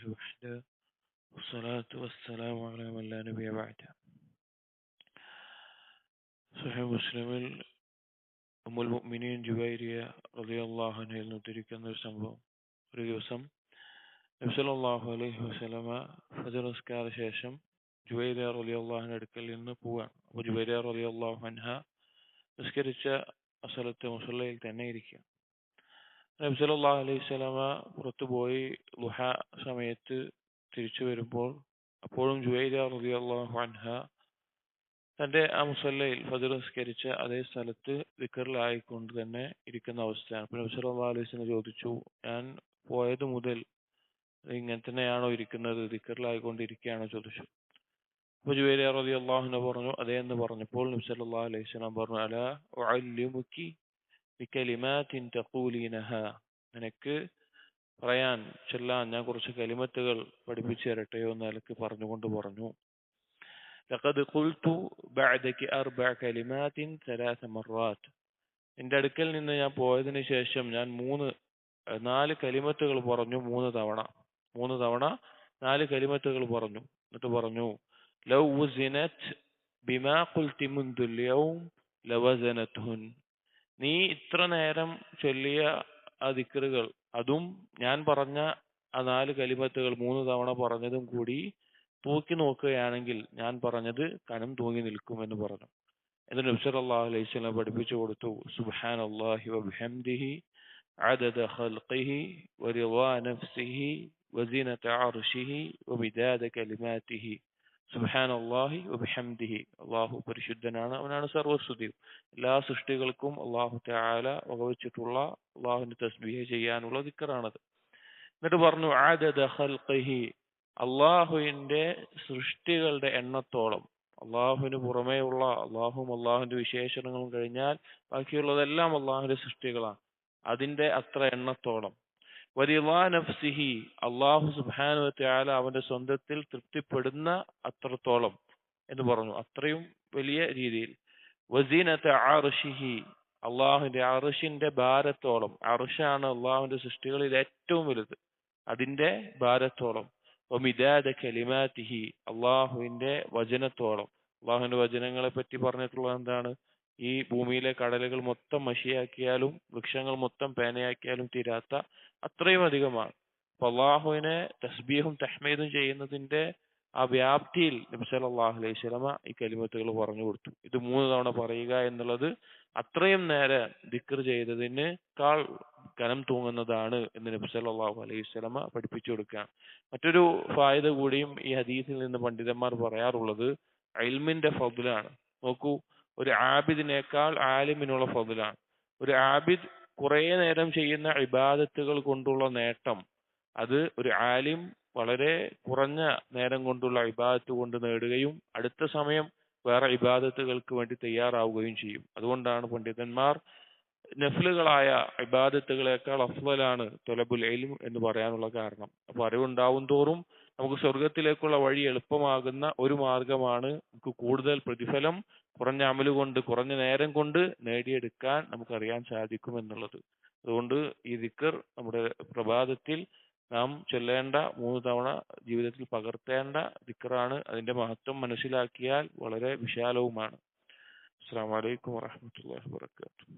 وحده والصلاة والسلام على من لا نبي بعده. സഹീഹ് മുസ്ലിമിൽ ഉമ്മുൽ മുഅ്മിനീൻ ജുവൈരിയ റളിയല്ലാഹു അൻഹയിൽ നിന്ന് ഉദ്ധരിക്കുന്ന ഒരു സംഭവം. ഒരു ദിവസം നബി സല്ലല്ലാഹു അലൈഹി വസല്ലമ ഫജ്ർ നിസ്കാര ശേഷം ജുവൈരിയ റളിയല്ലാഹു അൻഹയുടെ അടുക്കൽ നിന്ന് പോവാണ്. അപ്പോൾ ജുവൈരിയ റളിയല്ലാഹു അൻഹ നിസ്കരിച്ച സ്ഥലത്ത് മുസല്ലയിൽ തന്നെ ഇരിക്കുക. നബി സല്ലല്ലാഹു അലൈഹി വസല്ലമ പുറത്തുപോയി ളുഹ സമയത്ത് തിരിച്ചു വരുമ്പോൾ അപ്പോഴും ജുവൈരിയ റളിയല്ലാഹു അൻഹ തന്റെ ആ മുസല്ലയിൽ ഫജ്ർ നിസ്കരിച്ച അതേ സ്ഥലത്ത് ദിക്റിലായിക്കൊണ്ട് തന്നെ ഇരിക്കുന്ന അവസ്ഥയാണ്. അപ്പോൾ നബി സല്ലല്ലാഹു അലൈഹി വസല്ലം ചോദിച്ചു, ഞാൻ പോയത് മുതൽ ഇങ്ങനെ തന്നെയാണോ ഇരിക്കുന്നത്, ദിക്റിലായിക്കൊണ്ടിരിക്കുകയാണോ ചോദിച്ചു. അപ്പോൾ ജുവൈരിയ റളിയല്ലാഹു അൻഹ പറഞ്ഞു, അതേ എന്ന് പറഞ്ഞപ്പോൾ നബി സല്ലല്ലാഹു അലൈഹി വസല്ലം പറഞ്ഞു, അലാ ഉഅല്ലിമുകി ബികലിമാത്തിൻ തഖൂലിനഹ, നിനക്ക് പറയാൻ ചൊല്ലാൻ ഞാൻ കുറച്ച് കലിമത്തുകൾ പഠിപ്പിച്ചു തരട്ടെയോ എന്ന് നിലക്ക് പറഞ്ഞുകൊണ്ട് പറഞ്ഞു, ലഖദ് ഖുൽതു ബഅദകി അർബഅ കലിമാത്തിൻ സലാസ മർറാത്ത്, എൻ്റെ അടുക്കൽ നിന്ന് ഞാൻ പോയതിനു ശേഷം ഞാൻ 4 കലിമത്തുകൾ പറഞ്ഞു. 3 തവണ 4 കലിമത്തുകൾ പറഞ്ഞു. എന്നിട്ട് പറഞ്ഞു, ലൗ വുസിനത് ബിമാ ഖുൽതി മുൻദുൽ യൗം ലവസനത്ഹുൻ, നീ ഇത്ര നേരം ചൊല്ലിയ ആ ദിക്റുകൾ, അതും ഞാൻ പറഞ്ഞ ആ 4 കലിമത്തുകൾ 3 തവണ പറഞ്ഞതും കൂടി തൂക്കി നോക്കുകയാണെങ്കിൽ ഞാൻ പറഞ്ഞത് കനം തൂങ്ങി നിൽക്കും എന്ന് പറഞ്ഞു. എന്നിട്ട് നബി സല്ലല്ലാഹു അലൈഹി വസല്ലം പഠിപ്പിച്ചു കൊടുത്തു, സുബ്ഹാനല്ലാഹി വബിഹംദിഹി അദദ ഖൽഖിഹി വറിളാ നഫ്സിഹി വസീനത അർശിഹി വമിദാദ കലിമാതിഹി. സുബ്ഹാനല്ലാഹി വബിഹംദിഹി, അല്ലാഹു പരിശുദ്ധനാണ്, അവനാണ് സർവ്വസ്തുതിയും. എല്ലാ സൃഷ്ടികൾക്കും അല്ലാഹു തആല വകവെച്ചിട്ടുള്ള അല്ലാഹുവിന്റെ തസ്ബീഹ് ചെയ്യാനുള്ള ദിക്റാണത്. എന്നിട്ട് പറഞ്ഞു, അദദ ഖൽഖിഹി, അള്ളാഹുവിന്റെ സൃഷ്ടികളുടെ എണ്ണത്തോളം. അള്ളാഹുവിന് പുറമേയുള്ള അള്ളാഹുവും അള്ളാഹുവിന്റെ വിശേഷണങ്ങളും കഴിഞ്ഞാൽ ബാക്കിയുള്ളതെല്ലാം അള്ളാഹുവിന്റെ സൃഷ്ടികളാണ്, അതിന്റെ അത്ര എണ്ണത്തോളം. വരിളാ നഫ്സിഹി, അള്ളാഹു സുബ്ഹാനഹു വ തആല അവന്റെ സ്വന്തത്തിൽ തൃപ്തിപ്പെടുന്ന അത്രത്തോളം എന്ന് പറഞ്ഞു, അത്രയും വലിയ രീതിയിൽ. വസീനത അർശിഹി, അള്ളാഹുവിന്റെ അർശിന്റെ ഭാരത്തോളം. അർശാണ് അള്ളാഹുവിന്റെ സൃഷ്ടികളിൽ ഏറ്റവും വലുത്, അതിന്റെ ഭാരത്തോളം. വമിദാദ കലിമാതിഹി, അള്ളാഹുവിന്റെ വചനത്തോളം. അള്ളാഹുവിന്റെ വചനങ്ങളെ പറ്റി പറഞ്ഞിട്ടുള്ളത് എന്താണ്? ഈ ഭൂമിയിലെ കടലുകൾ മൊത്തം മഷിയാക്കിയാലും വൃക്ഷങ്ങൾ മൊത്തം പേനയാക്കിയാലും തീരാത്ത അത്രയും അധികമാണ്. അപ്പൊ അള്ളാഹുവിനെ തസ്ബീഹും തഹ്മീദും ചെയ്യുന്നതിന്റെ ആ വ്യാപ്തിയിൽ നബി സല്ലല്ലാഹു അലൈഹി വസല്ലമ ഈ കലിമത്തുകൾ പറഞ്ഞു കൊടുത്തു. ഇത് 3 തവണ പറയുക എന്നുള്ളത് അത്രയും നേരം ദിക്ർ ചെയ്തതിനേക്കാൾ കനം തൂങ്ങുന്നതാണ് എന്ന് നബി സല്ലല്ലാഹു അലൈഹി വസല്ലമ പഠിപ്പിച്ചു കൊടുക്കുകയാണ്. മറ്റൊരു ഫായിദ കൂടിയും ഈ ഹദീസിൽ നിന്ന് പണ്ഡിതന്മാർ പറയാറുള്ളത് ഇൽമിന്റെ ഫദ്ലാണ്. നോക്കൂ, ഒരു ആബിദിനേക്കാൾ ആലിമിനുള്ള ഫദ്ലാണ്. ഒരു ആബിദ് കുറെ നേരം ചെയ്യുന്ന ഇബാദത്തുകൾ കൊണ്ടുള്ള നേട്ടം, അത് ഒരു ആലിം വളരെ കുറഞ്ഞ നേരം കൊണ്ടുള്ള ഇബാദത്ത് കൊണ്ട് നേടുകയും അടുത്ത സമയം വേറെ ഇബാദത്തുകൾക്ക് വേണ്ടി തയ്യാറാവുകയും ചെയ്യും. അതുകൊണ്ടാണ് പണ്ഡിതന്മാർ നഫ്ലുകളായ ഇബാദത്തുകളേക്കാൾ അഫ്ളലാണ് തൊലബുൽ ഇൽം എന്ന് പറയാനുള്ള കാരണം. അപ്പൊ അറിവുണ്ടാവും തോറും നമുക്ക് സ്വർഗത്തിലേക്കുള്ള വഴി എളുപ്പമാകുന്ന ഒരു മാർഗമാണ് നമുക്ക് കൂടുതൽ പ്രതിഫലം കുറഞ്ഞ അമല് കൊണ്ട് കുറഞ്ഞ നേരം കൊണ്ട് നേടിയെടുക്കാൻ നമുക്കറിയാൻ സാധിക്കും എന്നുള്ളത്. അതുകൊണ്ട് ഈ ദിക്ർ നമ്മുടെ പ്രഭാതത്തിൽ നാം ചൊല്ലേണ്ട 3 തവണ ജീവിതത്തിൽ പകർത്തേണ്ട ദിക്റാണ്. അതിന്റെ മഹത്വം മനസ്സിലാക്കിയാൽ വളരെ വിശാലവുമാണ്. അസ്സലാമു അലൈക്കും വറഹ്മത്തുള്ളാഹി വബറകാതുഹു.